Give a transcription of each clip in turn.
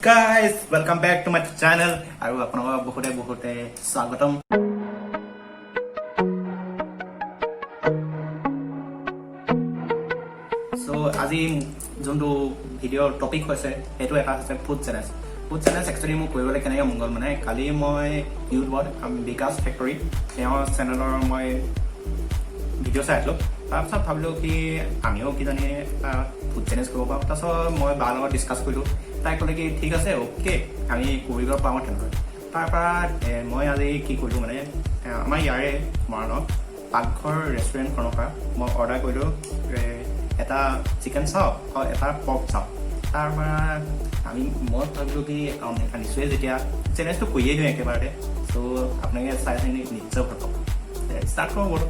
guys, welcome back to my channel. আৰু আপোনালোকক বহুতে স্বাগতম। সো আজি যোনটো ভিডিঅ'ৰ টপিক হৈছে সেইটো এটা হৈছে food challenge. Food challenge actually মোক কৰিবলৈ কেনেকৈ মন গ'ল মানে কালি মই ইউটিউবত বিকাশ ফেক্টৰী তেওঁৰ চেনেলৰ মই ভিডিঅ' চাই আছিলোঁ। তাৰপিছত ভাবিলোঁ কি আমিও কিজানি ফুড চ্যালেঞ্জ কৰিব পাৰোঁ। তাৰপিছত মই বাৰ লগত ডিছকাছ কৰিলোঁ। তাই ক'লে কি ঠিক আছে অ'কে আমি কৰিব পাৰোঁ তেনেকৈ। তাৰপৰা মই আজি কি কৰিলোঁ মানে আমাৰ ইয়াৰে মৰাণত পাকঘৰ ৰেষ্টুৰেণ্টখনৰ পৰা মই অৰ্ডাৰ কৰিলোঁ এটা চিকেন চাও আৰু এটা পৰ্ক চাও। তাৰপৰা মই ভাবিলোঁ কি নিশ্চয় যেতিয়া চেলেঞ্জটো কৰিয়ে দিওঁ একেবাৰতে। চ' আপোনালোকে চাই চাই নিশ্চয় ভাল পাব। ষ্টাৰ্ট কৰোঁ বাৰু।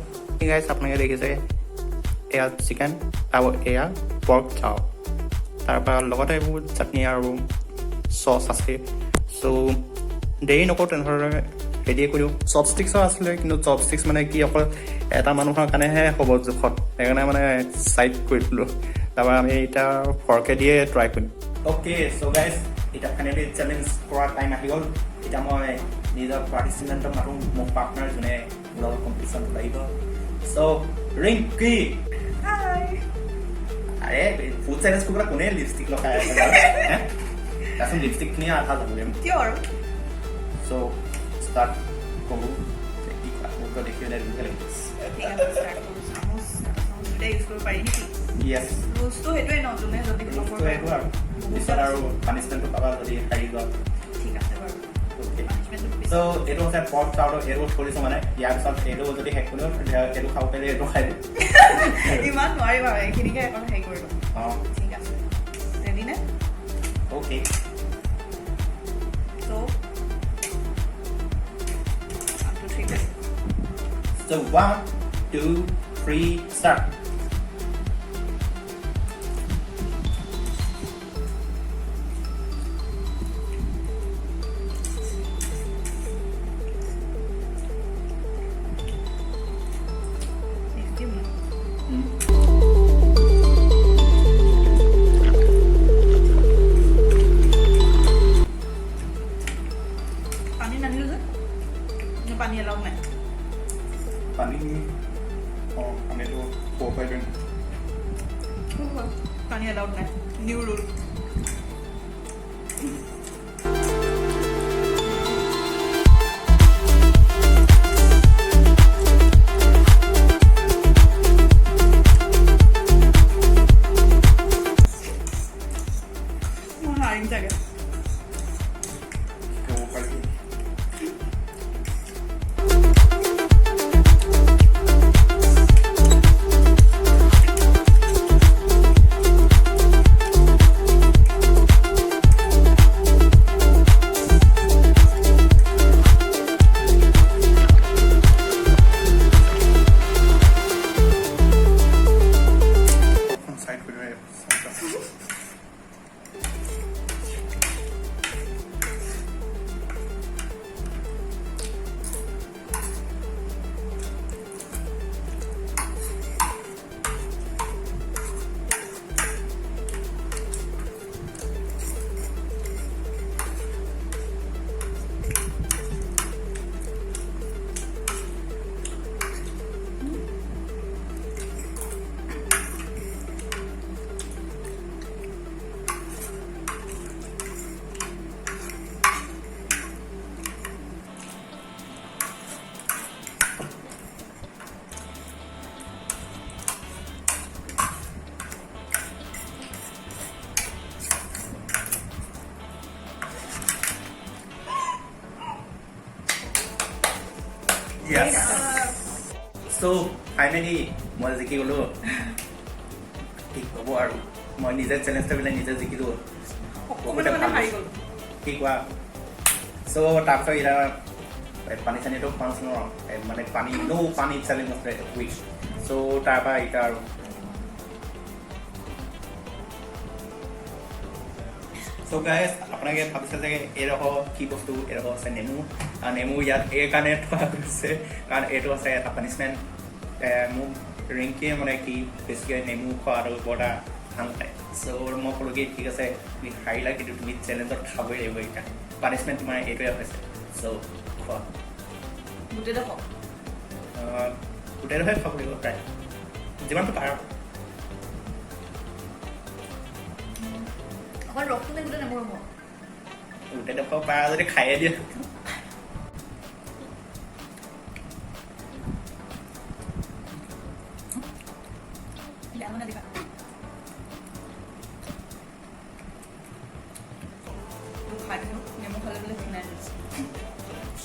গাইজ আপোনালোকে দেখিছে এয়া চিকেন আৰু এয়া পৰ্ক চাও। তাৰপৰা লগতে এইবোৰ চাটনি আৰু চচ আছে। চ' দেৰি নকৰোঁ তেনেধৰণে ৰেডিয়ে কৰিলোঁ। চপষ্টিক্সো আছিলে কিন্তু চপষ্টিক্স মানে কি অকল এটা মানুহৰ কাৰণেহে হ'ব জোখত, সেইকাৰণে মানে চাইড কৰি দিলোঁ। তাৰপৰা আমি এতিয়া ফৰ্কে দিয়ে ট্ৰাই কৰিম। অ'কে চ' গাইজ এতিয়া ফাইনেলি চেলেঞ্জ কৰাৰ টাইম আহি গ'ল। এতিয়া মই নিজৰ পাৰ্টিচিপেণ্টক মাতোঁ, মোৰ পাৰ্টনাৰ যোনে লগত কম্পিটিশ্যনটো লাগিব। চ' ৰিংকি আৰে ফুড চ্যালেঞ্জ কৰিবলৈ কোনে লিপষ্টিক লগাই আছে তাৰপিছত লিপষ্টিকখিনি আধা যাবগৈ কিয় আৰু। চ' ষ্টাৰ্ট কৰোঁ। কি কোৱা দেখিলে য়েছ বস্তু সেইটোৱে ন যোনে যদি সেইটো আৰু পিছত আৰু পানিছমেণ্টটো পাবা যদি হাৰি যোৱা। ঠিক আছে বাৰু। চ' এইটো হৈছে পৰ্ক চাউটো এইটো কৰিছোঁ মানে ইয়াৰ পিছত এইটো যদি শেষ কৰিলোঁ এইটো খাব পাৰিলে এইটো খাই দিওঁ। ইমান নোৱাৰিবা এইখিনিকে এখন হেৰি কৰি দিওঁ। অঁ ঠিক আছে ৰেডি নে? Okay So 1, 2, 3, start. পানী এলাও নাই। পানী পানীটো ক'ব পাৰিব পানী এলাউড নাই নিউ ৰুল। মই হাৰিম চাগে। Yes. So finally মই জিকি গ'লো। কি ক'ব আৰু মই নিজে চেলেঞ্জটো পেলাই নিজে জিকিলোঁ। কি কোৱা। চ' তাৰপিছত এতিয়া পানী চানীটো খোৱাচোন মানে পানী পানী চেলেঞ্জ আছে উইচ। চ' তাৰপৰা এতিয়া আৰু চ' গাইজ আপোনালোকে ভাবিছে যে এইডোখৰ কি বস্তু এইডোখৰ আছে নেমু। নেমু ইয়াত এই কাৰণে থোৱা গৈছে কাৰণ এইটো আছে এটা পানিছমেণ্ট। মোক ৰিংকিয়ে মানে কি বেছিকৈ নেমু খোৱাটো বৰ এটা ভাল পায়। চ' মই ক'লোঁ কি ঠিক আছে তুমি হাৰিলা কিন্তু তুমি চেলেঞ্জত খাবই লাগিব এতিয়া পানিছমেণ্ট তোমাৰ এইটোৱে হৈছে চ' খোৱা গোটেইডোখৰে খাব লাগিব প্ৰায় যিমানটো পাৰা গোটেইডোখৰ পাৰা যদি খায়ে দিয়া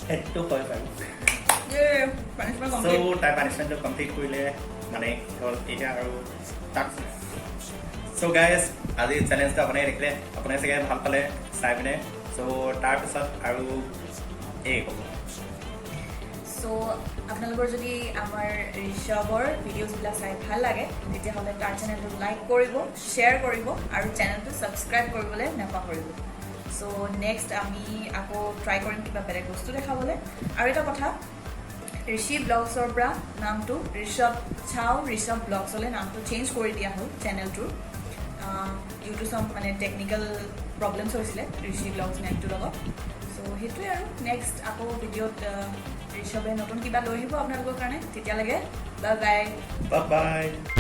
সেইটো হয় বাৰু চ' তাৰ পানিছমেণ্টটো কমপ্লিট কৰিলে মানে হ'ল এতিয়া আৰু তাক চ' গাইজ আজি চেলেঞ্জটো আপুনি দেখিলে আপুনি চাগে ভাল পালে চাই পিনে চ' তাৰপিছত আৰু এই ক'ব চ' আপোনালোকৰ যদি আমাৰ ঋষভৰ ভিডিঅ'জবিলাক চাই ভাল লাগে তেতিয়াহ'লে তাৰ চেনেলটো লাইক কৰিব শ্বেয়াৰ কৰিব আৰু চেনেলটো ছাবস্ক্ৰাইব কৰিবলৈ নাপাহৰিব চ' নেক্সট আমি আকৌ ট্ৰাই কৰিম কিবা বেলেগ বস্তু দেখাবলৈ আৰু এটা কথা ঋষি ব্লগছৰ পৰা নামটো ঋষভ চাও ঋষভ ব্লগছলৈ নামটো চেঞ্জ কৰি দিয়া হ'ল চেনেলটোৰ ডিউ টু চাম মানে টেকনিকেল প্ৰব্লেমছ হৈছিলে ঋষি ব্লগছ নেমটোৰ লগত চ' সেইটোৱে আৰু নেক্সট আকৌ ভিডিঅ'ত ঋষভে নতুন কিবা লৈ আহিব আপোনালোকৰ কাৰণে তেতিয়ালৈকে বাই বাই বাই